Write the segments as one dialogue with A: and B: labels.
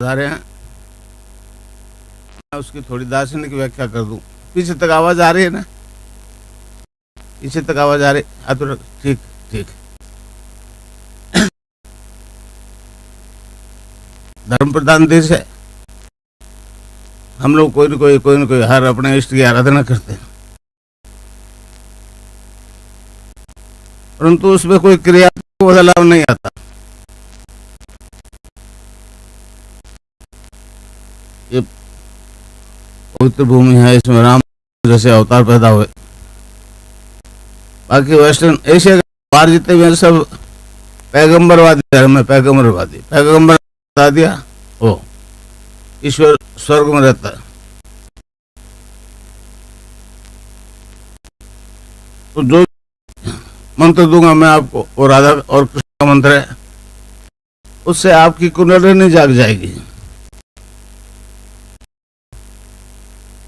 A: बता रहे हैं, मैं उसकी थोड़ी दार्शनिक व्याख्या कर दूं। पीछे तक आवाज आ रही है ना? पीछे तक आवाज आ रही? तो ठीक ठीक। धर्म प्रधान देश है, हम लोग कोई न कोई हर अपने इष्ट की आराधना करते हैं, परंतु उसमें कोई क्रियात्मक बदलाव नहीं आता। ये पवित्र भूमि है, इसमें राम जैसे अवतार पैदा हुए। बाकी वेस्टर्न एशिया के बाहर जितने भी सब पैगंबरवादी धर्म है, पैगंबर बता दिया ओ ईश्वर स्वर्ग में रहता है। तो जो मंत्र दूंगा मैं आपको, और राधा और कृष्ण का मंत्र है, उससे आपकी कुंडलिनी जाग जाएगी।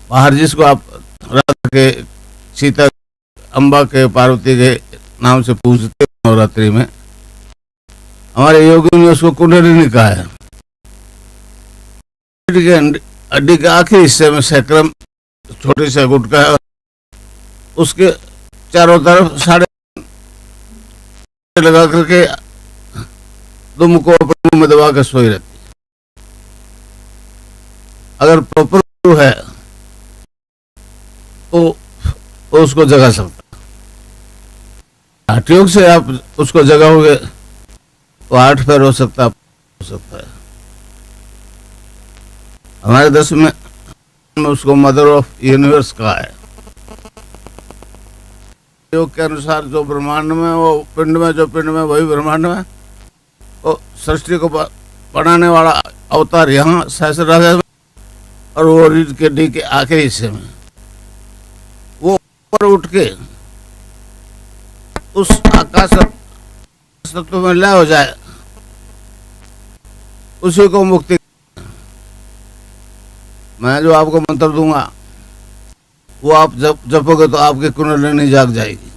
A: बाहर जिसको आप राधा के, सीता, अम्बा के, पार्वती के नाम से पूजते नवरात्रि में, हमारे योगियों ने उसको कुंडलिनी कहा है। हड्डी के आखिरी हिस्से में सैक्रम छोटी सा गुटका है, उसके चारों तरफ साढ़े लगा करके दुम को अपने मुंह में दबा कर सोई रहती है। अगर प्रॉपर है तो उसको जगा सकता है। हठ योग से आप उसको जगाओगे तो 8 पैर हो सकता है। हमारे देश में उसको मदर ऑफ यूनिवर्स कहा है। योग के अनुसार जो ब्रह्मांड में वो पिंड में, जो पिंड में वही ब्रह्मांड में, वो सृष्टि को बनाने वाला अवतार यहाँ सहस्त्र में, और वो रीढ़ के डी के आखिरी हिस्से में, वो ऊपर उठ के उस आकाश तत्व में लय हो जाए, उसी को मुक्ति। मैं जो आपको मंत्र दूंगा वो आप जब जपोगे तो आपकी कुंडलिनी जाग जाएगी।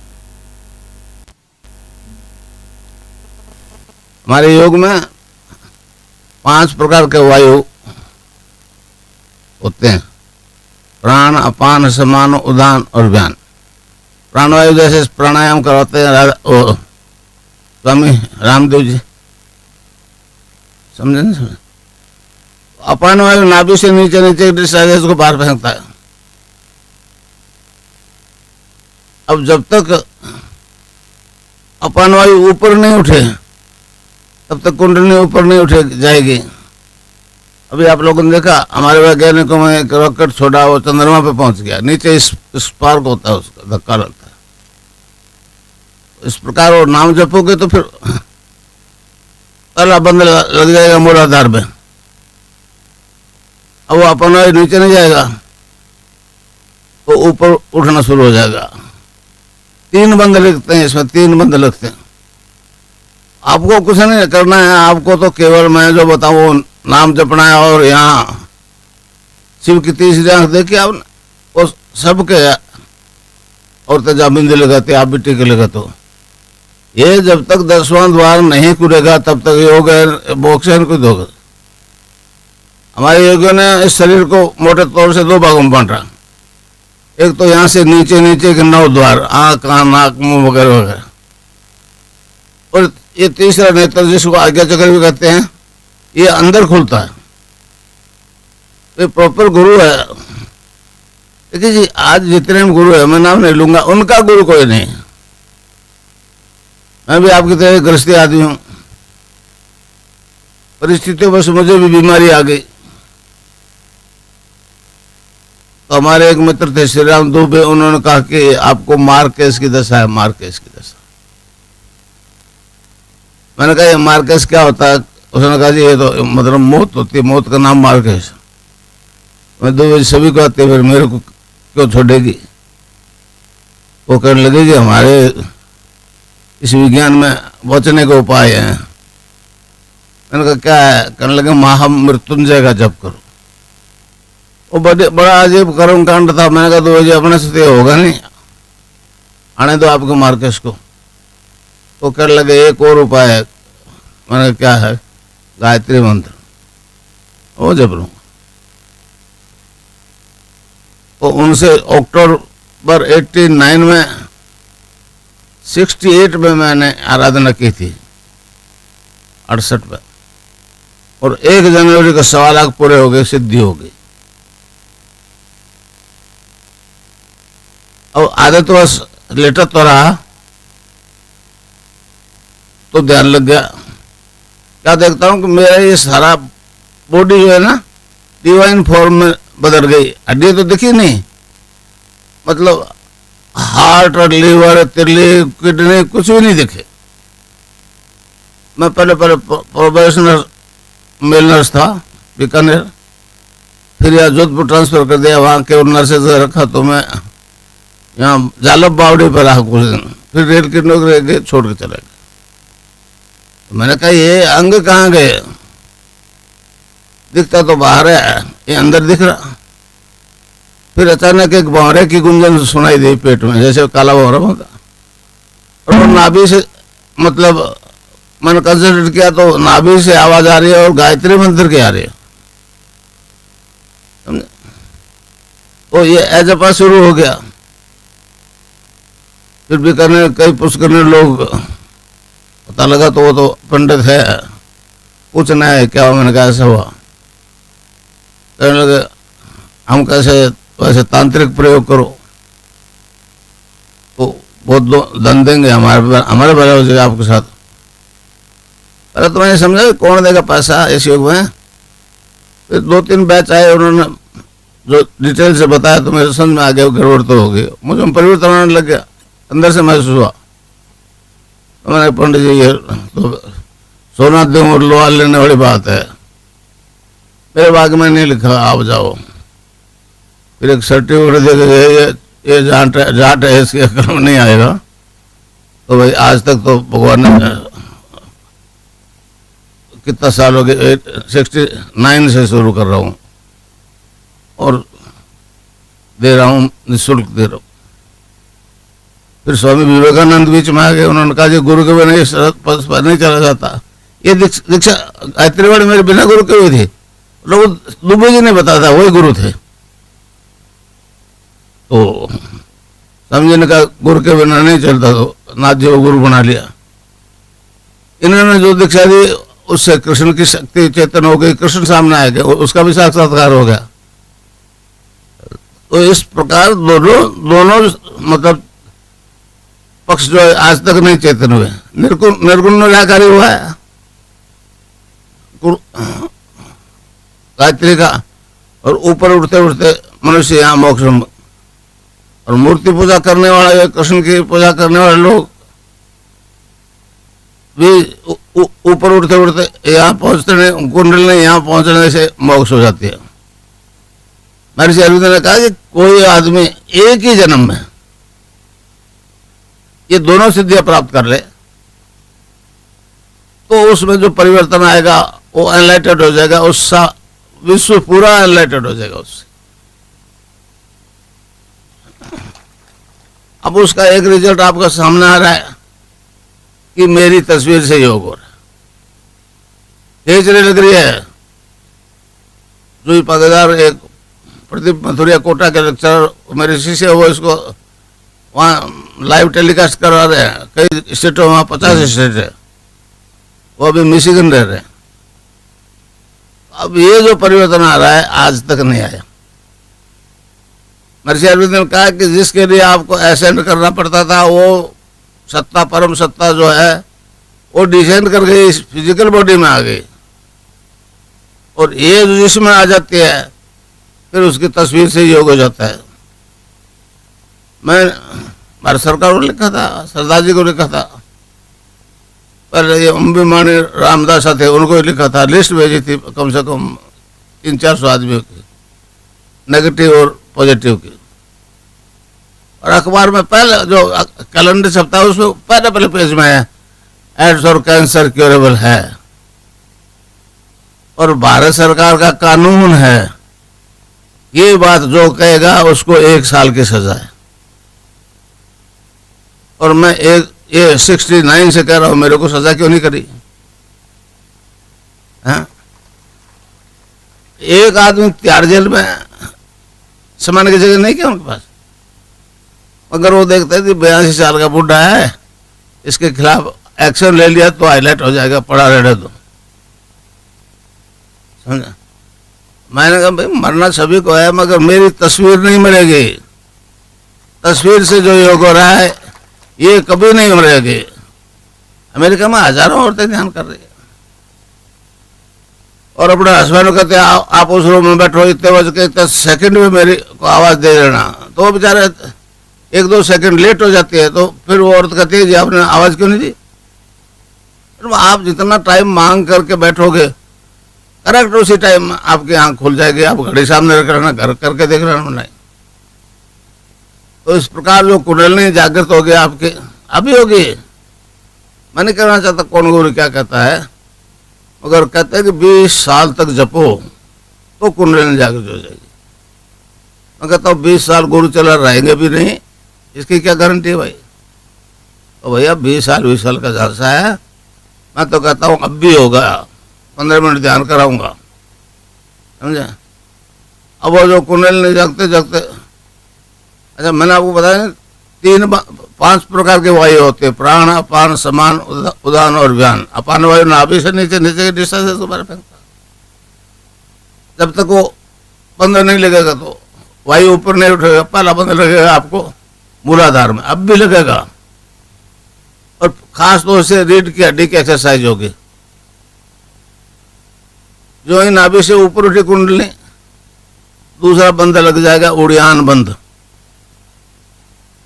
A: हमारे योग में 5 प्रकार के वायु होते हैं: प्राण, अपान, समान, उदान और व्यान। प्राणवायु जैसे प्राणायाम करवाते हैं स्वामी रामदेव जी, समझे ना? अपान वायु नाभि से नीचे नीचे डिस्चार्ज को बाहर फेंकता है। अब जब तक अपान वायु ऊपर नहीं उठे तब तक कुंडलिनी ऊपर नहीं उठे जाएगी। अभी आप लोगों ने देखा, हमारे वैज्ञानिकों में एक रॉकेट छोड़ा, वो चंद्रमा पे पहुंच गया, नीचे स्पार्क होता है, उसका धक्का लगता है। इस प्रकार वो नाम जपोगे तो फिर पहला बंद लग जाएगा मूलाधार में। अब वो अपन वायु नीचे नहीं जाएगा, वो ऊपर उठना शुरू हो जाएगा। 3 बंद लिखते हैं इसमें, 3 बंद लिखते हैं। आपको कुछ नहीं करना है, आपको तो केवल मैं जो बताऊं वो नाम जपना है। और यहाँ शिव की 30 आंख देखिए आप, वो सबके औरतें जब बिंदी लगाती, आप भी टीके लगाते हो। ये जब तक 10वां द्वार नहीं खुलेगा तब तक योग मोक्ष को दोगे। हमारे योगियों ने इस शरीर को मोटे तौर से 2 भागों में बांटा। एक तो यहाँ से नीचे नीचे के 9 द्वार, आँख, कान, नाक, मुंह वगैरह वगैरह, और ये तीसरा नेत्र जिसको आज्ञा चक्र भी कहते हैं, ये अंदर खुलता है। ये प्रॉपर गुरु है। देखिए जी, आज जितने भी गुरु है, मैं नाम नहीं लूंगा, उनका गुरु कोई नहीं। मैं भी आपकी तरह गृहस्थी आदमी हूँ, परिस्थितियों बस मुझे भी बीमारी आ गई। तो हमारे एक मित्र थे श्री राम दुबे, उन्होंने कहा कि आपको मार्केस की दशा है, मार्केस की दशा। मैंने कहा ये मार्केस क्या होता है? उसने कहा जी ये तो मतलब मौत होती है, मौत का नाम मार्केस। मैं दुबे सभी को आते, फिर मेरे को क्यों छोड़ेगी? वो कहने लगे कि हमारे इस विज्ञान में बचने के उपाय हैं। मैंने कहा क्या है? कहने लगे महामृत्युंजय का जप करो। वो बड़ा अजीब कर्म कांड था। मैंने कहा तो जी अपने से तो होगा नहीं, आने दो आपको मार्केस को। तो कहने लगे एक और उपाय है। मैंने क्या है? गायत्री मंत्र। वो जबरू। तो उनसे अक्टूबर 89 में 68 में मैंने आराधना की थी, 68 में, और 1 जनवरी को 1.25 लाख पूरे हो गए, सिद्धि हो गई। और आदतवश लेटर तो रहा, तो ध्यान लग गया। क्या देखता हूं कि मेरा ये सारा बॉडी जो है ना डिवाइन फॉर्म में बदल गई। हड्डी तो दिखी नहीं, मतलब हार्ट और लीवर, तिल्ली, किडनी कुछ भी नहीं दिखे। मैं पहले प्रोबेशनर मेल नर्स था बीकानेर, फिर यहाँ जोधपुर ट्रांसफर कर दिया, वहाँ के नर्सेज रखा, तो मैं यहाँ जालब बावड़ी पर रहा कुछ दिन, फिर रेल की नौकरी छोड़ के चले गए। तो मैंने कहा ये अंग कहाँ गए, दिखता तो बाहर है, ये अंदर दिख रहा। फिर अचानक एक भंवरे की गुंजन सुनाई दी पेट में, जैसे काला भंवरा होता, और नाभि से, मतलब मैंने कंसंट्रेट किया तो नाभि से आवाज आ रही है और गायत्री मंत्र की आ रही है, समझे। तो ये एजपा शुरू हो गया। फिर भी करने कई पुष्कर लोग पता लगा, तो वो तो पंडित है, पूछना है क्या, मैंने कहा ऐसा हुआ। कहने लगे हम कैसे, वैसे तांत्रिक प्रयोग करो तो बहुत धन देंगे, हमारे भला हो जाएगा आपके साथ। पहले तो मैंने समझा कौन देगा पैसा इस युग में। फिर 2-3 बैच आए, उन्होंने जो डिटेल से बताया तो मेरे समझ में आ गया, गड़बड़ तो हो गई, मुझे परिवर्तन आने लग गया, अंदर से महसूस हुआ। तो मैंने पंडित जी ये तो सोना दूं और लोहा लेने वाली बात है, मेरे भाग में नहीं लिखा, आप जाओ। फिर एक सर्टिफिकेट दे के ये जाट है, इसके काम नहीं आएगा। तो भाई आज तक तो भगवान ने कितना साल हो गए, 69 से शुरू कर रहा हूँ और दे रहा हूँ, निःशुल्क दे रहा हूँ। फिर स्वामी विवेकानंद बीच में आ गए, उन्होंने कहा जी गुरु के बिना इस पद पर नहीं चला जाता। ये दीक्षा गायत्रीवाड़ी मेरे बिना गुरु के हुई थी, लोग दुबे जी ने बताया था वही गुरु थे। तो समझे ने कहा गुरु के बिना नहीं चलता, तो नाथ जी को गुरु बना लिया। इन्होंने जो दीक्षा दी उससे कृष्ण की शक्ति चेतन हो गई, कृष्ण सामने आ गया, उसका भी साक्षात्कार हो गया। तो इस प्रकार दोनों मतलब पक्ष जो है आज तक नहीं चेतन हुए। निर्गुण निराकारी हुआ है गायत्री का, और ऊपर उठते उठते मनुष्य यहाँ मोक्ष। और मूर्ति पूजा करने वाले, कृष्ण की पूजा करने वाले लोग भी ऊपर उठते उठते यहाँ पहुंचते नहीं, कुंडल ने यहाँ पहुंचने से मोक्ष हो जाती है। महर्षि अरविंद ने कहा कि कोई आदमी एक ही जन्म में ये दोनों सिद्धियां प्राप्त कर ले तो उसमें जो परिवर्तन आएगा वो एनलाइटेड हो जाएगा, उसका विश्व पूरा एनलाइटेड हो जाएगा उससे। अब उसका एक रिजल्ट आपका सामने आ रहा है कि मेरी तस्वीर से योग हो रहा है, खींचने लग रही है। जो पगदार एक प्रदीप मथुरिया कोटा के लेक्चरर मेरे शिष्य, वो इसको वहाँ लाइव टेलीकास्ट करवा रहे हैं कई स्टेटों, वहाँ 50 स्टेट है, वो अभी मिशिगन रह रहे हैं। अब ये जो परिवर्तन आ रहा है आज तक नहीं आया। महर्षि अरविंद ने कहा कि जिसके लिए आपको एसेंड करना पड़ता था, वो सत्ता, परम सत्ता जो है वो डिसेंड कर गई, इस फिजिकल बॉडी में आ गई, और ये जिसमें आ जाती है फिर उसकी तस्वीर से योग हो जाता है। मैं भारत सरकार को लिखा था, सरदार जी को लिखा था, पहले ये अम्बिमानी रामदास थे उनको लिखा था, लिस्ट भेजी थी कम से कम 300-400 आदमियों की, नेगेटिव और पॉजिटिव की। और अखबार में पहले जो कैलेंडर छपता है उसमें पहले पेज में है एड्स और कैंसर क्योरेबल है, और भारत सरकार का कानून है ये बात जो कहेगा उसको 1 साल की सजा है। और मैं ये 69 से कह रहा हूं, मेरे को सजा क्यों नहीं करी? हाँ? एक आदमी तिहाड़ जेल में समाने की जगह नहीं क्या उनके पास, मगर वो देखते हैं कि 82 साल का बुढ़ा है, इसके खिलाफ एक्शन ले लिया तो हाईलाइट हो जाएगा, पड़ा रहने दो। समझा? मैंने कहा भाई मरना सभी को है, मगर मेरी तस्वीर नहीं मरेगी। तस्वीर से जो योग हो रहा है ये कभी नहीं मरेगी। अमेरिका में हजारों औरतें ध्यान कर रही है और अपने हस्बैंड को कहते हैं आप उस रूम में बैठो, इतने बज के इतने सेकंड में मेरी को आवाज दे देना, तो वो बेचारे 1-2 सेकंड लेट हो जाती है, तो फिर वो औरत कहती है जी आपने आवाज क्यों नहीं दी। तो आप जितना टाइम मांग करके बैठोगे करेक्ट उसी टाइम आपकी आंख खुल जाएगी, आप घड़ी सामने रख रहना, घर करके देख रहना नहीं। तो इस प्रकार जो कुंडलिनी जागृत हो गया आपके, अभी होगी। मैं नहीं कहना चाहता कौन गुरु क्या कहता है, मगर कहते हैं कि 20 साल तक जपो तो कुंडलिनी जागृत हो जाएगी। मैं कहता हूँ 20 साल गुरु चला रहेंगे भी नहीं, इसकी क्या गारंटी है भाई। तो भैया 20 साल का झांसा है। मैं तो कहता हूँ अब भी होगा, 15 मिनट ध्यान कराऊंगा, समझे। अब वो जो कुंडलिनी जागते जागते, अच्छा मैंने आपको बताया 5 प्रकार के वायु होते हैं, प्राण, अपान, समान, उदान और व्यान। अपान वायु नाभि से नीचे, नीचे की दिशा से दोबारा फेंकता। जब तक वो बंद नहीं लगेगा तो वायु ऊपर नहीं उठेगा, पहला बंद लगेगा आपको मूलाधार में, अब भी लगेगा। और खास तौर से रीढ़ की हड्डी की एक्सरसाइज होगी। जो ही नाभि से ऊपर उठी कुंडली, दूसरा बंद लग जाएगा, उड़ियान बंद।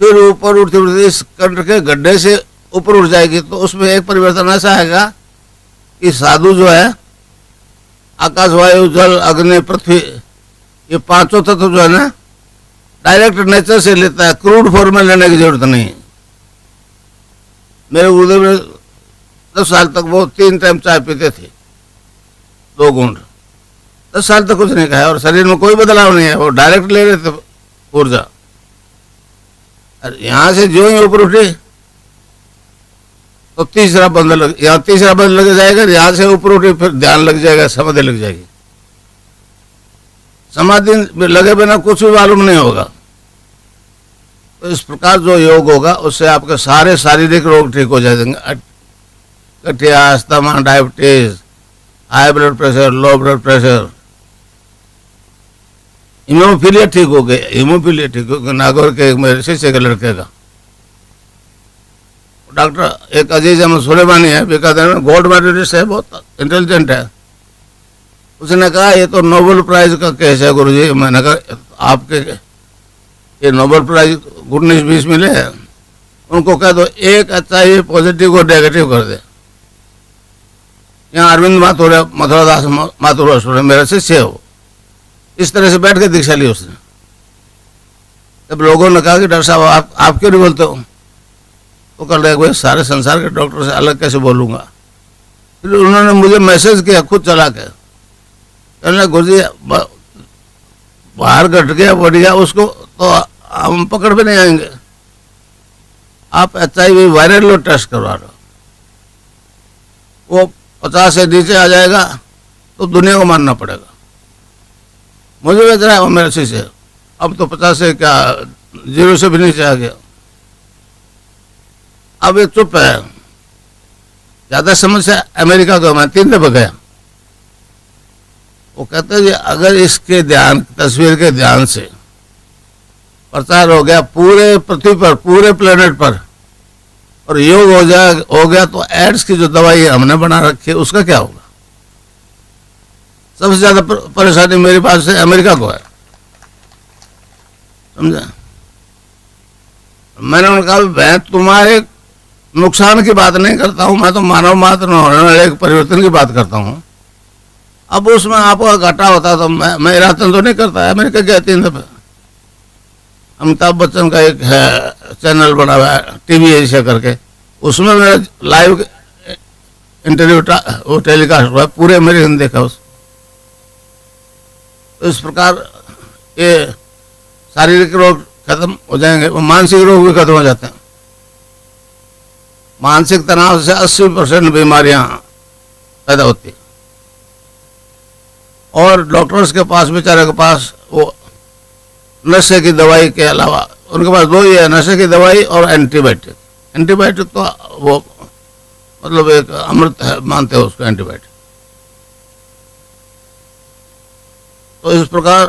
A: फिर ऊपर उठते उठते इस कंठ के गड्ढे से ऊपर उठ जाएगी। तो उसमें एक परिवर्तन ऐसा आएगा कि साधु जो है आकाश, वायु, जल, अग्नि, पृथ्वी, ये 5 तत्व जो है ना डायरेक्ट नेचर से लेता है, क्रूड फॉर्म में लेने की जरूरत नहीं। मेरे गुरुदेव ने 10 साल तक वो 3 टाइम चाय पीते थे, 2 घूंट, 10 साल तक कुछ नहीं खाया और शरीर में कोई बदलाव नहीं है, वो डायरेक्ट ले रहे थे ऊर्जा। यहां से जो ही ऊपर उठे तो तीसरा बंद लग, यहाँ तीसरा बंद लग जाएगा, यहां से ऊपर उठे फिर ध्यान लग जाएगा, समाधि लग जाएगी। समाधि लगे बिना कुछ भी मालूम नहीं होगा। तो इस प्रकार जो योग होगा उससे आपके सारे शारीरिक रोग ठीक हो जाएंगे। गठिया, asthma, diabetes, high blood pressure, low blood pressure, haemophilia ठीक हो गए। हीमोफीलिया ठीक हो गया। नागौर के मेरे शिष्य के लड़के का डॉक्टर एक अजीज अहमद सुलेमानी है, बीकानेर में, गोल्ड मेडलिस्ट है, बहुत इंटेलिजेंट है। उसने कहा ये तो नोबेल प्राइज का केस है गुरुजी। मैंने कहा आपके ये नोबेल प्राइज 19-20 मिले हैं, उनको कह दो एक HIV पॉजिटिव को नेगेटिव कर दे। यहाँ अरविंद माथुर, मथुरादास माथुर मेरे शिष्य है, वो इस तरह से बैठ के दीक्षा ली उसने। जब लोगों ने कहा कि डॉक्टर साहब आप क्यों नहीं बोलते हो, तो कर रहे भाई सारे संसार के डॉक्टर से अलग कैसे बोलूँगा। फिर उन्होंने मुझे मैसेज किया खुद चला के, कहने गुरुजी बाहर घट गया बढ़िया, उसको तो हम पकड़ में नहीं आएंगे, आप HIV वायरल लोड टेस्ट करवा रहे हो, वो 50 से नीचे आ जाएगा तो दुनिया को मानना पड़ेगा। मुझे बेच रहा है वो मेरे से, अब तो 50 से क्या 0 से भी नीचे आ गया। अब ये चुप है, ज्यादा समस्या अमेरिका को। मैं 3 दफे गया, वो कहते हैं अगर इसके ध्यान, तस्वीर के ध्यान से प्रचार हो गया पूरे पृथ्वी पर, पूरे प्लेनेट पर, और योग हो गया तो एड्स की जो दवाई हमने बना रखी है उसका क्या होगा। सबसे ज्यादा परेशानी मेरे पास से अमेरिका को है, समझा। मैंने उन्हें कहा मैं तुम्हारे नुकसान की बात नहीं करता हूं, मैं तो मानव मात्र होने वाले एक परिवर्तन की बात करता हूं। अब उसमें आपका घाटा होता तो मैं इरादतन तो नहीं करता। अमेरिका गया 3 दफे। अमिताभ बच्चन का एक है चैनल बना हुआ है TV एशिया करके, उसमें मेरा लाइव इंटरव्यू वो टेलीकास्ट हुआ, पूरे अमेरिकन देखा उस। तो इस प्रकार ये शारीरिक रोग खत्म हो जाएंगे, वो मानसिक रोग भी खत्म हो जाते हैं। मानसिक तनाव से 80% बीमारियां पैदा होती। और डॉक्टर्स के पास, बेचारे के पास वो नशे की दवाई के अलावा उनके पास दो ही है, नशे की दवाई और एंटीबायोटिक। एंटीबायोटिक तो वो मतलब एक अमृत है, मानते हो उसको एंटीबायोटिक। तो इस प्रकार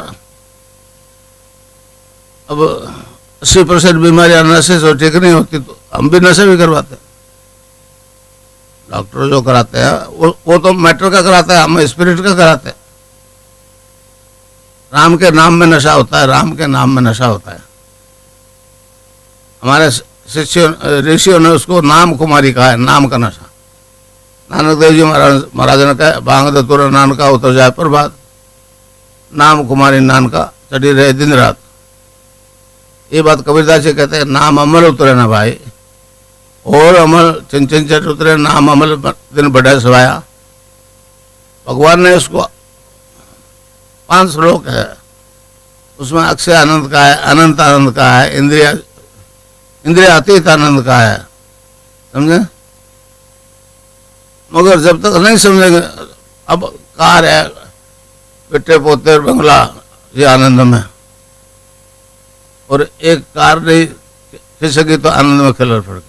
A: अब 80% बीमारियां नशे से ठीक नहीं होती, तो हम भी नशे भी करवाते हैं। डॉक्टर जो कराते हैं वो तो मैटर का कराता है, हम स्पिरिट का कराते हैं। राम के नाम में नशा होता है, राम के नाम में नशा होता है। हमारे ऋषियों ने उसको नाम कुमारी कहा है, नाम का नशा। नानक देव जी महाराज ने कहा, भांग धतूरा नानका उतर जाए प्रभात, नाम कुमारी नानका चढ़ी रहे दिन रात। ये बात कबीरदास जी कहते हैं, नाम अमल उतरे ना भाई, और अमल चिन चिन चट उतरे, नाम अमल दिन बढ़े सवाया। भगवान ने उसको 5 श्लोक है, उसमें अक्षय आनंद का है, अनंत आनंद का है, इंद्रिय अतीत आनंद का है, समझे। मगर जब तक नहीं समझेंगे, अब कार है, बेटे पोते बंगला, ये आनंद में, और एक कार नहीं खिसकी तो आनंद में खिलर पड़ गई।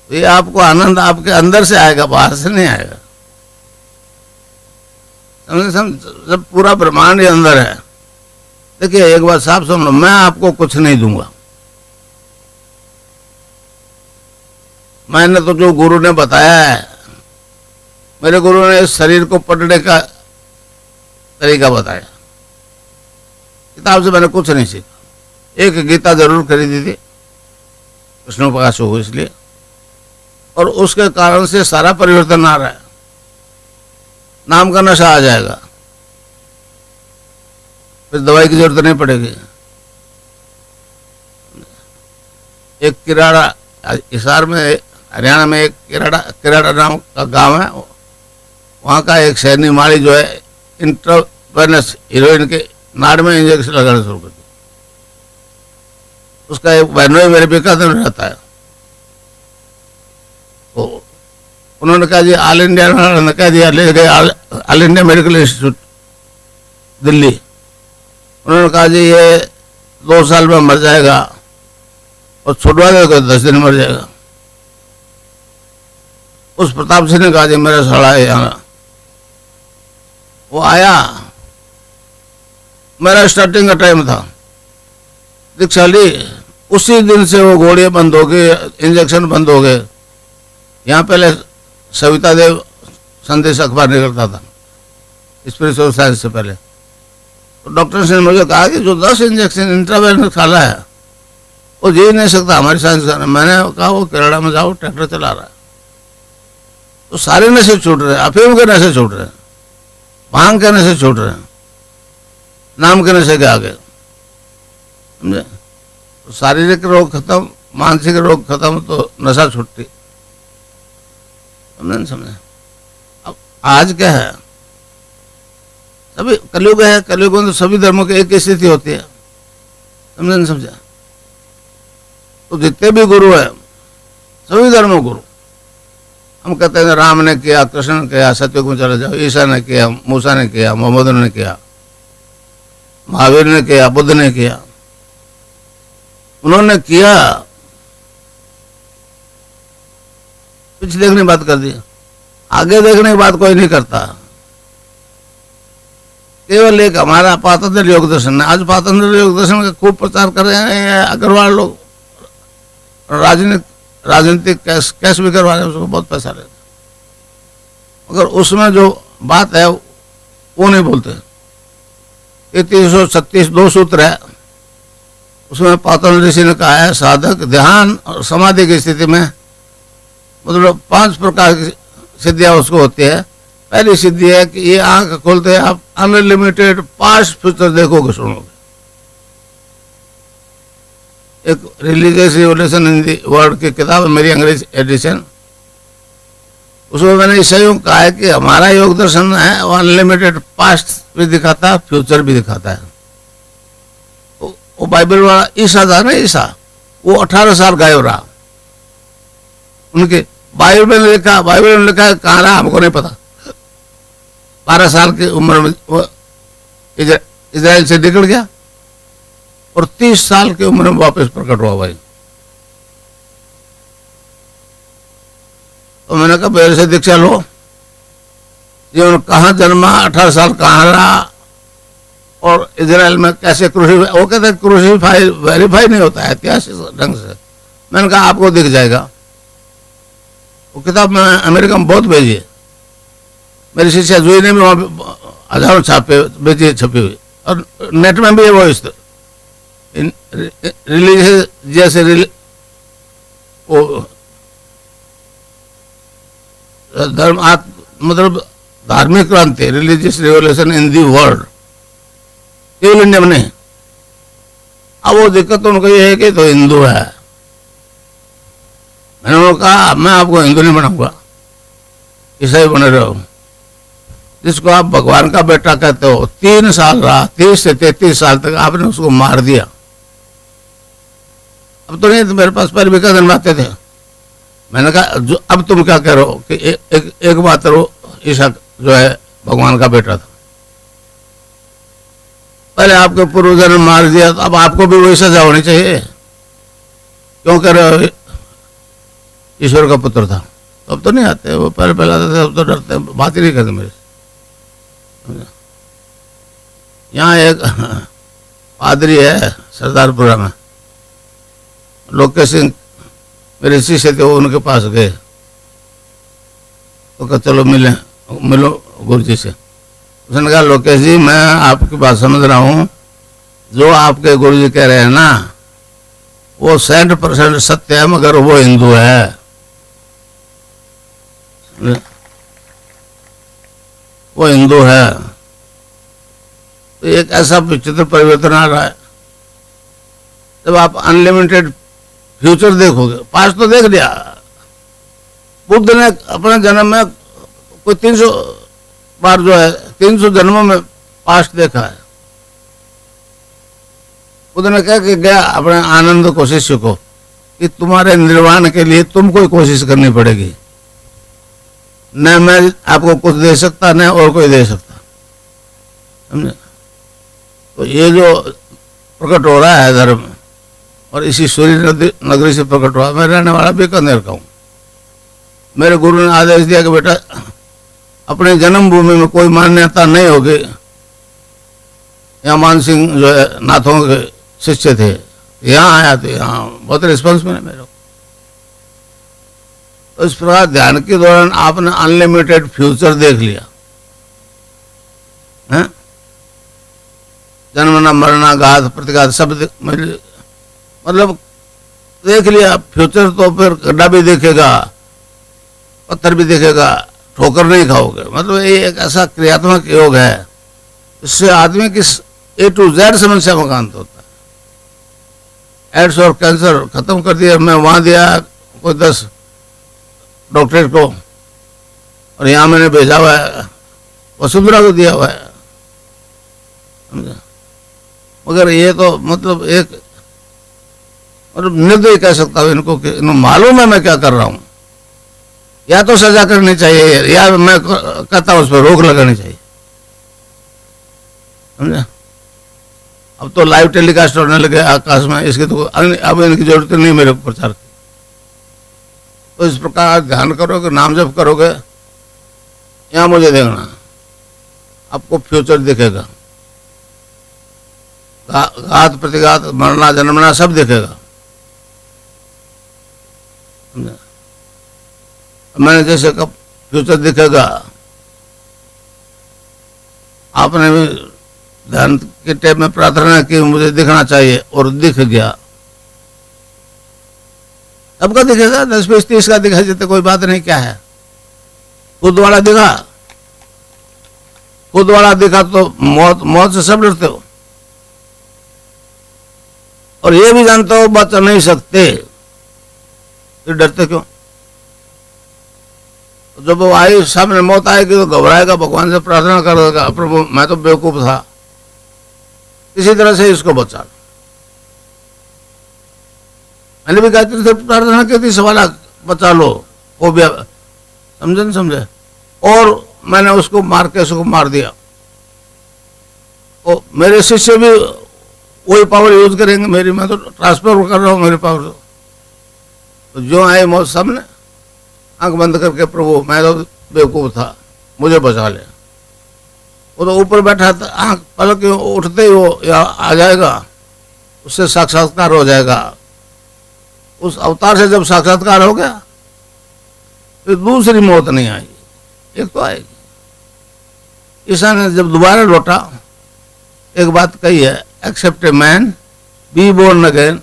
A: तो ये आपको आनंद आपके अंदर से आएगा, बाहर से नहीं आएगा, समझे। जब पूरा ब्रह्मांड के अंदर है। देखिए एक बात साफ सुन लो, मैं आपको कुछ नहीं दूंगा। मैंने तो जो गुरु ने बताया है, मेरे गुरु ने इस शरीर को पढ़ने का तरीका बताया, किताब से मैंने कुछ नहीं सीखा। एक गीता जरूर खरीदी थी कृष्ण प्रकाश हो इसलिए, और उसके कारण से सारा परिवर्तन आ रहा है। नाम का नशा आ जाएगा, फिर दवाई की जरूरत नहीं पड़ेगी। एक किराड़ा, हिसार में हरियाणा में एक किराड़ा नाम का गांव है, वहाँ का एक सैनी माली जो है इंट्रावेनस हीरोइन के नाड़ में इंजेक्शन लगाना शुरू कर दिया। उसका एक बहनोई मेरे बीकानेर में रहता है, तो उन्होंने कहा जी ऑल इंडिया ने कह दिया, ले गए all India medical institute Delhi. उन्होंने कहा जी ये 2 साल में मर जाएगा, और छुड़वा देगा 10 दिन मर जाएगा। उस प्रताप सिंह ने कहा जी मेरा साला है यहाँ। वो आया, मेरा स्टार्टिंग का टाइम था, दीक्षा ली, उसी दिन से वो गोलियां बंद हो गई, इंजेक्शन बंद हो गए। यहाँ पहले सविता देव संदेश अखबार निकलता था स्पिरिचुअल साइंस से पहले, तो डॉक्टर ने मुझे कहा कि जो 10 इंजेक्शन इंट्रावेनस खाला है वो जी नहीं सकता हमारी साइंस का। मैंने कहा वो केरला में जाओ, ट्रैक्टर चला रहा है। तो सारे नशे छूट रहे हैं, अफीम के नशे छूट रहे हैं, भांग के नशे छूट रहे हैं, नाम के नशे के आगे, समझे। तो शारीरिक रोग खत्म, मानसिक रोग खत्म, तो नशा छूटती, समझे। समझे। अब आज क्या है, सभी कलयुग है, कलयुग में तो सभी धर्मों की एक स्थिति होती है, समझे नहीं समझा। तो जितने भी गुरु है, सभी धर्मों गुरु। हम कहते हैं राम ने किया, कृष्ण ने किया, सतयुग में चले जाओ, ईसा ने किया, मूसा ने किया, मोहम्मद ने किया, महावीर ने किया, बुद्ध ने किया। उन्होंने किया, पीछे देखने की बात कर दी, आगे देखने की बात कोई नहीं करता। केवल एक हमारा पातंजलि योग दर्शन है। आज पातंजलि योग दर्शन का खूब प्रचार कर रहे हैं अग्रवाल लोग, राजनीतिक कैश भी करवा रहे हैं, उसको बहुत पैसा लेते, मगर उसमें जो बात है वो नहीं बोलते। 336 2 सूत्र है, उसमें पातंजलि ऋषि ने कहा है साधक ध्यान और समाधि की स्थिति में मतलब 5 प्रकार की सिद्धियां उसको होती है। पहली सिद्धि है कि ये आंख खोलते हैं आप अनलिमिटेड पास्ट फ्यूचर देखोगे, सुनोगे। एक religious revolution in the world की किताब है, मेरी अंग्रेजी एडिशन, उसमें मैंने इसे यूँ कहा है कि हमारा योग दर्शन है वो अनलिमिटेड पास्ट भी दिखाता है, फ्यूचर भी दिखाता है। वो बाइबल वाला ईसा था ना, ईसा वो 18 साल गायब रहा, उनके बाइबल में लिखा है, कहाँ रहा हमको नहीं पता, 12 साल की उम्र में वो इजराइल से निकल गया और 30 साल की उम्र में वापस प्रकट हुआ भाई। तो मैंने कहा मेरे से दीक्षा लो। जीवन कहाँ जन्मा, 18 साल कहाँ रहा और इजराइल में कैसे क्रूसीफाई, वो कहते हैं क्रूसीफाई वेरीफाई नहीं होता है ऐतिहासिक ढंग से। मैंने कहा आपको दिख जाएगा। वो किताब मैं अमेरिका में बहुत भेजी है, मेरी शिष्या जुई ने भी वहाँ हजारों छापे भेजी है, छपी हुई, और नेट में भी है वो। इस रिलीजियस जैसे वो धर्म मतलब धार्मिक क्रांति, religious revolution in the world, केवल इंडिया में नहीं। अब वो दिक्कत तो उनको ये है कि तो हिंदू है। मैंने उनको कहा मैं आपको हिंदू नहीं बनाऊंगा, ईसाई बने रहो। जिसको आप भगवान का बेटा कहते हो 3 साल रहा, 30 से 33 साल तक आपने उसको मार दिया। अब तो नहीं, तो मेरे पास पर विकास आते थे। मैंने कहा जो अब तुम क्या कह रहे हो कि एक मात्र ईसा जो है भगवान का बेटा था, पहले आपके पूर्वजों ने मार दिया, तो अब आपको भी वही सजा होनी चाहिए। क्यों कह रहे हो ईश्वर का पुत्र था? तो अब तो नहीं आते वो, पहले आते थे, अब तो डरते, बात ही नहीं करते मेरे से। यहाँ एक पादरी है सरदारपुरा में, लोकेश सिंह मेरे शिष्य थे, वो उनके पास गए तो कहा चलो मिलो गुरु जी से। उसने कहा लोकेश जी मैं आपकी बात समझ रहा हूँ, जो आपके गुरु जी कह रहे हैं ना वो 100% सत्य है, मगर वो हिंदू है। वो हिंदू है। तो एक ऐसा विचित्र परिवर्तन आ रहा है, जब आप अनलिमिटेड फ्यूचर देखोगे, पास्ट तो देख लिया। बुद्ध ने अपने जन्म में कोई 300 बार जो है 300 जन्मों में पास्ट देखा है। बुद्ध ने कहा कि गया अपने आनंद को शिष्य को कि तुम्हारे निर्वाण के लिए तुमको ही कोशिश करनी पड़ेगी, न मैं आपको कुछ दे सकता न और कोई दे सकता। समझे? तो ये जो प्रकट हो रहा है धर्म, और इसी सूर्य नगरी से प्रकट हुआ। मैं रहने वाला बीकानेर का हूँ। मेरे गुरु ने आदेश दिया कि बेटा अपने जन्मभूमि में कोई मान्यता नहीं होगी। यहाँ मान सिंह जो है नाथों के शिष्य थे, यहाँ आया तो यहाँ बहुत रिस्पॉन्स मिला मेरे को। तो इस प्रकार ध्यान के दौरान आपने अनलिमिटेड फ्यूचर देख लिया है। जन्मना मरना घात प्रतिघात सब मतलब देख लिया फ्यूचर। तो फिर गड्ढा भी देखेगा, पत्थर भी देखेगा, ठोकर नहीं खाओगे। मतलब ये एक ऐसा क्रियात्मक योग है, इससे आदमी की A to Z समस्या में कांत होता है। एड्स और कैंसर खत्म कर दिया। मैं वहां दिया कोई 10 डॉक्टरेट को, और यहाँ मैंने भेजा हुआ है वसुंधरा को दिया हुआ है। मगर ये तो मतलब एक और निर्दयी कह सकता हूँ इनको कि इनको मालूम है मैं क्या कर रहा हूँ। या तो सजा करनी चाहिए या मैं कहता हूँ उस पर रोक लगानी चाहिए। समझे? अब तो लाइव टेलीकास्ट होने लगे आकाश में, इसकी तो अब इनकी जरूरत नहीं मेरे प्रचार की। तो इस प्रकार ध्यान करोगे, नाम जप करोगे, यहाँ मुझे देखना, आपको फ्यूचर दिखेगा। घात प्रतिघात, मरना जन्मना सब दिखेगा। मैंने जैसे कब फ्यूचर दिखेगा, आपने भी ध्यान के टाइम में प्रार्थना की मुझे दिखना चाहिए और दिख गया। अब का दिखेगा 10 20 30 का दिखा देते कोई बात नहीं, क्या है। खुद वाला दिखा, खुद वाला दिखा तो मौत से सब डरते हो, और ये भी जानते हो बच नहीं सकते, फिर डरते क्यों? जब वो आई सामने मौत आएगी तो घबराएगा, भगवान से प्रार्थना करेगा प्रभु मैं तो बेवकूफ था, इसी तरह से इसको बचा। मैंने भी गायत्री से प्रार्थना की थी, सवाल बचा लो, वो भी समझे नहीं समझे। और मैंने उसको मार के उसको मार दिया। तो मेरे शिष्य भी वही पावर यूज करेंगे मेरी, मैं तो ट्रांसफर कर रहा हूँ मेरी पावर। तो जो आए मौत सबने आंख बंद करके, प्रभु मैं तो बेवकूफ था, मुझे बचा ले। वो तो ऊपर बैठा था, आंख पलक उठते ही वो आ जाएगा, उससे साक्षात्कार हो जाएगा। उस अवतार से जब साक्षात्कार हो गया फिर दूसरी मौत नहीं आएगी, एक तो आएगी। ईसा ने जब दोबारा लौटा एक बात कही है, except a man be born again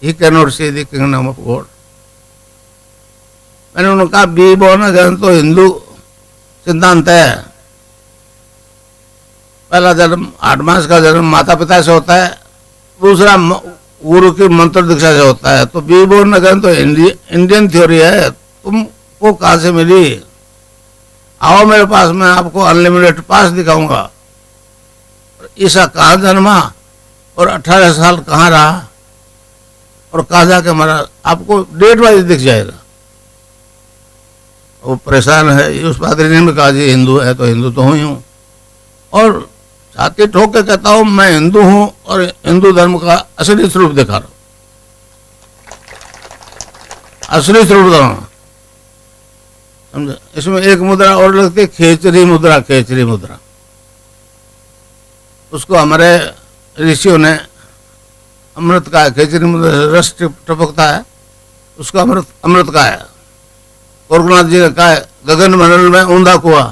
A: he can not see the kingdom of God. मैंने उन्होंने कहा बी बोर्न अगेन तो हिंदू सिद्धांत है, पहला जन्म 8 मास का जन्म माता पिता से होता है, दूसरा गुरु की मंत्र दीक्षा से होता है। तो बी बोर्न अगेन तो इंडियन थ्योरी है, तुमको कहाँ से मिली? आओ मेरे पास, मैं आपको अनलिमिटेड पास दिखाऊंगा। ईसा कहाँ जन्मा और 18 साल कहाँ रहा और कहाँ जाके मरा, आपको डेट वाइज दिख जाएगा। वो परेशान है। उस पादरी ने भी कहा जी हिंदू है तो हिंदू तो हूँ ही हूँ, और छाती ठोक के कहता हूँ मैं हिंदू हूँ और हिंदू धर्म का असली स्वरूप दिखा रहा हूँ, असली स्वरूप दिखा रहा हूँ, समझे। इसमें एक मुद्रा और लगती है, खेचरी मुद्रा। खेचरी मुद्रा उसको हमारे ऋषियों ने अमृत का है, खेचरी मुद्रा रस टपकता है, उसको अमृत अमृत का है। गोरखनाथ जी ने कहा है गगन मंडल में ऊंधा कुआ,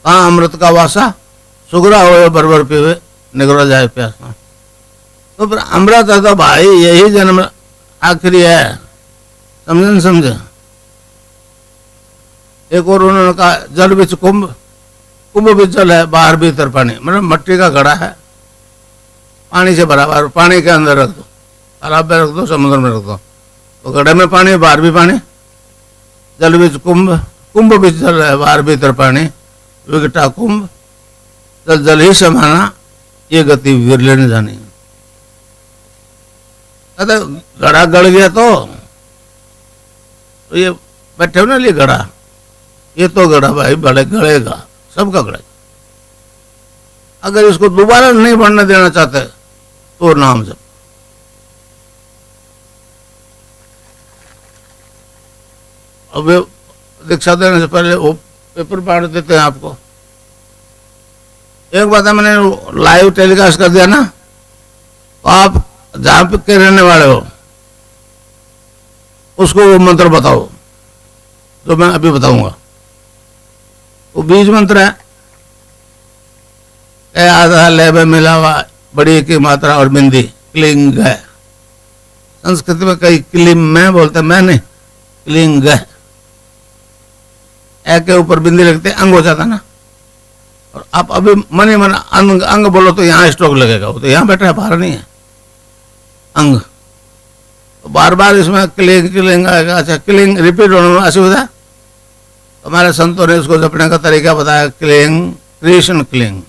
A: कहाँ अमृत का वासा, सुगरा हो बरबर पीवे निगरा जाए प्यासा। तो फिर अमृत है तो भाई यही जन्म आखिरी है, समझे न समझे। एक और उन्होंने कहा जल बिच कुंभ, कुंभ भी जल है, बाहर भीतर पानी, मतलब मट्टी का घड़ा है, पानी से भरा हुआ, पानी के अंदर रख दो, तालाब में रख दो, समुद्र में रख दो, तो घड़े में पानी, बाहर भी पानी। जल बिच कुंभ, कुंभ भी जल है, बाहर भीतर पानी, विकटा कुंभ, जल जल ही समाना, ये गति विरले ने जानी। कहते घड़ा गड़ गया तो ये बैठे हो ना लिए घड़ा, ये तो घड़ा भाई बड़े गड़ेगा, सबका गड़ेगा। अगर इसको दोबारा नहीं बढ़ने देना चाहते तो नाम जप। अब दीक्षा देने से पहले वो पेपर बांट देते हैं आपको। एक बात है, मैंने लाइव टेलीकास्ट कर दिया ना, तो आप जहां पे के रहने वाले हो उसको वो मंत्र बताओ जो मैं अभी बताऊंगा। वो बीज मंत्र है, आधा लय में मिला हुआ बड़ी की मात्रा और बिंदी, क्लिंग है। संस्कृत में कई क्लिम में बोलते, मैं नहीं, क्लिंग है। ए के ऊपर बिंदी लगते अंग हो जाता ना, और आप अभी मन ही मन अंग अंग बोलो तो यहाँ स्ट्रोक लगेगा, वो तो यहाँ बैठा है, बाहर नहीं है अंग। तो बार बार इसमें क्लिंग क्लिंग आएगा। अच्छा क्लिंग रिपीट होने में असुविधा, हमारे संतों ने इसको जपने का तरीका बताया, cling Krishna cling,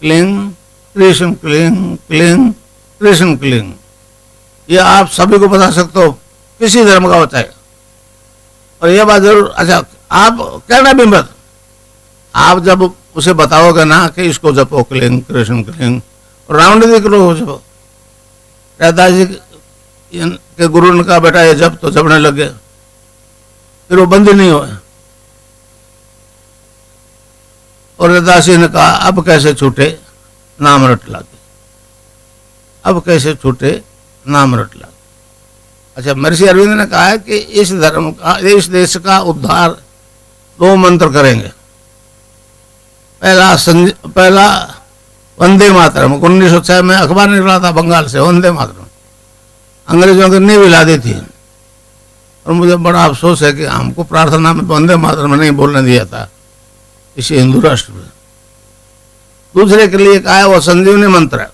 A: cling Krishna cling, cling Krishna cling. ये आप सभी को बता सकते हो, किसी धर्म का बताएगा। और ये बात जरूर, अच्छा आप कहना भी मत, आप जब उसे बताओगे ना कि इसको जपो क्लिंग कृष्ण क्लिंग, राउंड भी करो जपो। रैदास जी के गुरु ने कहा बेटा ये जब, तो जपने लग गए, फिर वो बंद ही नहीं हुए। और रैदास जी ने कहा अब कैसे छूटे नाम रट लागे, अब कैसे छूटे नाम रट लागे। अच्छा महर्षि अरविंद ने कहा है कि इस धर्म का, इस देश का उद्धार 2 मंत्र करेंगे। पहला वंदे मातरम, 1906 में अखबार निकला था बंगाल से, वंदे मातरम, अंग्रेजों की नींव हिला दी थी। और मुझे बड़ा अफसोस है कि हमको प्रार्थना में वंदे मातरम नहीं बोलने दिया था इसी हिंदू राष्ट्र में। दूसरे के लिए कहा है वो संजीवनी मंत्र है,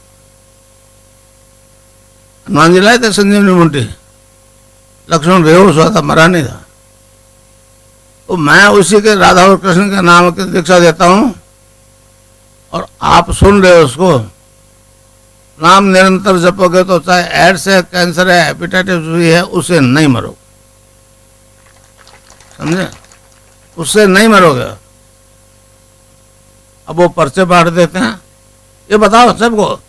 A: हनुमान जी लाए थे संजीवनी मुंडी, लक्ष्मण बेहोश हुआ था, मरा नहीं था। तो मैं उसी के राधा और कृष्ण के नाम की दीक्षा देता हूं, और आप सुन रहे हो उसको। नाम निरंतर जपोगे तो चाहे एड्स है, कैंसर है, हेपेटाइटिस भी है, उससे नहीं मरोगे, समझे, उससे नहीं मरोगे। अब वो पर्चे बांट देते हैं। ये बताओ सबको,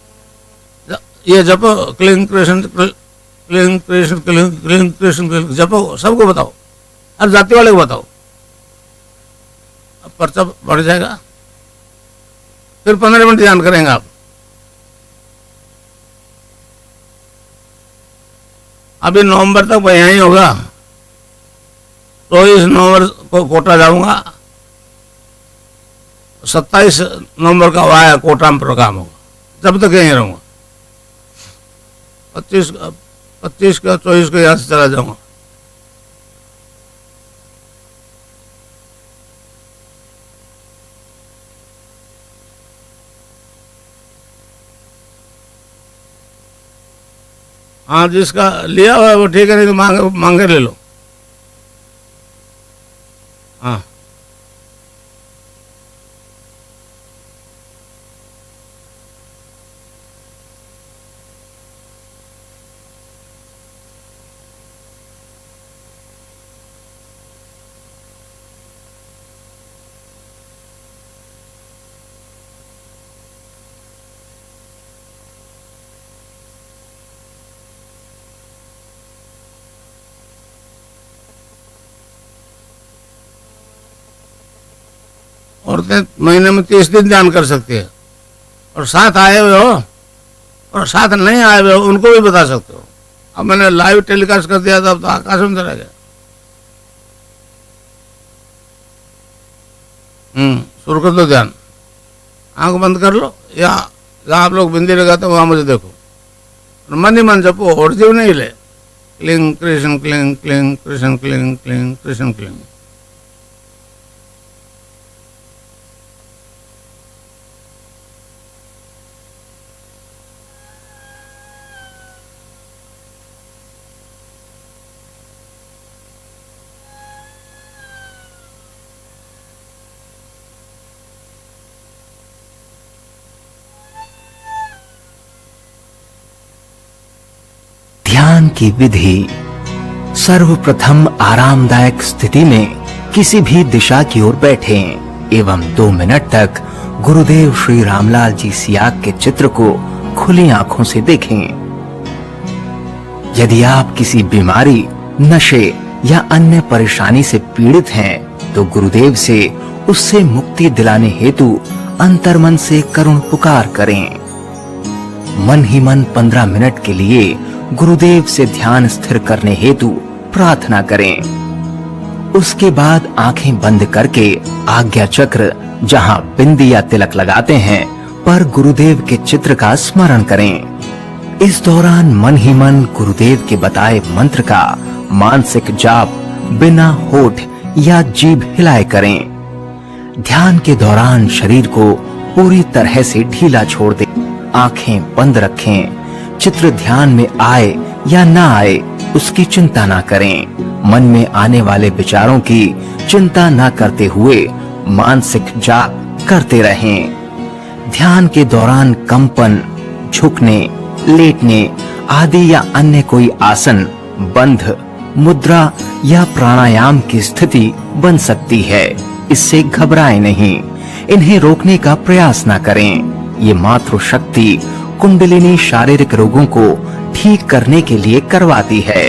A: ये जपो क्लीन कृष्ण क्लीन कृष्ण क्लीन कृष्ण जपो, सबको बताओ, हर जाति वाले को बताओ, अब पर्चा बढ़ जाएगा। फिर 15 मिनट ध्यान करेंगे आप। अभी नवंबर तक मैं यहीं होगा, 24 नवंबर को कोटा जाऊंगा, 27 नवंबर का वाया कोटा में प्रोग्राम होगा, जब तक यहीं रहूंगा। 25 का 24 को यहाँ से चला जाऊंगा। हाँ, जिसका लिया हुआ है वो ठीक है, नहीं तो मांगे ले लो। हाँ, औरतें महीने में 30 दिन ध्यान कर सकती है, और साथ आए हुए हो और साथ नहीं आए हुए हो उनको भी बता सकते हो। अब मैंने लाइव टेलीकास्ट कर दिया था, अब तो आकाश में चला गया। शुरू कर दो ध्यान, आंख बंद कर लो, या जहाँ आप लोग बिंदी लगाते हो वहां मुझे देखो, और मन ही मन जपो, और जीव नहीं ले। Cling Krishna cling cling Krishna cling cling Krishna cling.
B: ध्यान की विधि। सर्वप्रथम आरामदायक स्थिति में किसी भी दिशा की ओर बैठें एवं 2 मिनट तक गुरुदेव श्री रामलाल जी सियाग के चित्र को खुली आंखों से देखें। यदि आप किसी बीमारी, नशे या अन्य परेशानी से पीड़ित हैं, तो गुरुदेव से उससे मुक्ति दिलाने हेतु अंतर्मन से करुण पुकार करें। मन ही मन 15 मिनट के लिए गुरुदेव से ध्यान स्थिर करने हेतु प्रार्थना करें। उसके बाद आंखें बंद करके आज्ञा चक्र, जहां बिंदी या तिलक लगाते हैं, पर गुरुदेव के चित्र का स्मरण करें। इस दौरान मन ही मन गुरुदेव के बताए मंत्र का मानसिक जाप बिना होठ या जीभ हिलाए करें। ध्यान के दौरान शरीर को पूरी तरह से ढीला छोड़ दें, आंखें बंद रखें। चित्र ध्यान में आए या ना आए उसकी चिंता ना करें। मन में आने वाले विचारों की चिंता ना करते हुए मानसिक जाप करते रहें। ध्यान के दौरान कंपन, झुकने, लेटने आदि या अन्य कोई आसन, बंध, मुद्रा या प्राणायाम की स्थिति बन सकती है। इससे घबराएं नहीं, इन्हें रोकने का प्रयास ना करें। ये मातृशक्ति कुंडलिनी शारीरिक रोगों को ठीक करने के लिए करवाती है।